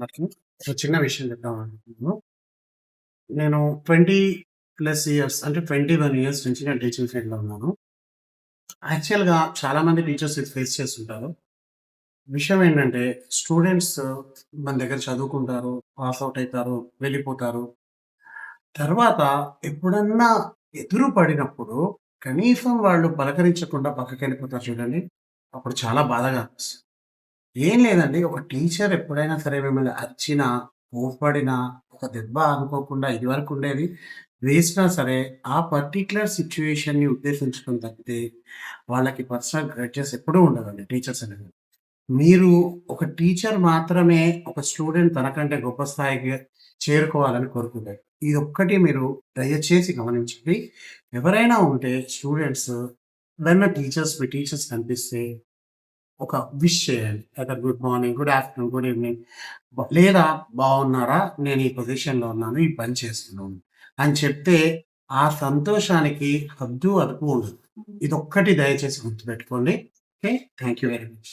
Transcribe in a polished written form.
అందరికి. ఒక చిన్న విషయం చెప్దామనుకుంటున్నాను. నేను 20+ ఇయర్స్ అంటే 21 ఇయర్స్ నుంచి నేను టీచింగ్ ఫీల్డ్‌లో ఉన్నాను. యాక్చువల్‌గా చాలామంది టీచర్స్ ఇది ఫేస్ చేస్తుంటారు. విషయం ఏంటంటే స్టూడెంట్స్ మన దగ్గర చదువుకుంటారు, పాస్ ఔట్ అయితారు, వెళ్ళిపోతారు. తర్వాత ఎప్పుడన్నా ఎదురు పడినప్పుడు కనీసం వాళ్ళు పలకరించకుండా పక్కకెళ్ళిపోతారు చూడండి. అప్పుడు చాలా బాధగా అనిపిస్తది. ఏం లేదండి. ఒక టీచర్ ఎప్పుడైనా సరే మిమ్మల్ని అరిచినా, కోప్పడినా, ఒక దెబ్బ అనుకోకుండా ఇదివరకు ఉండేది. వేసినా సరే, ఆ పర్టిక్యులర్ సిట్యుయేషన్‌ని ఉద్దేశించుకొని తప్పితే, వాళ్ళకి పర్సనల్ గ్రడ్జెస్ ఎప్పుడూ ఉండదండి టీచర్స్ అనేది. మీరు ఒక టీచర్ మాత్రమే ఒక స్టూడెంట్ తనకంటే గొప్ప స్థాయికి చేరుకోవాలని కోరుకుంటారు. ఇదొక్కటి మీరు దయచేసి గమనించండి. ఎవరైనా ఉంటే స్టూడెంట్స్ ఎవరైనా మీ టీచర్స్ కనిపిస్తే ఒక విష్ చేయండి. లేదా good morning, good afternoon, good evening లేదా బాగున్నారా? నేను ఈ పొజిషన్‌లో ఉన్నాను. ఈ పని చేస్తున్నాను అని చెప్తే ఆ సంతోషానికి హద్దు, అదుపు ఉండదు. ఇదొక్కటి దయచేసి గుర్తుపెట్టుకోండి. Okay. Thank you very much.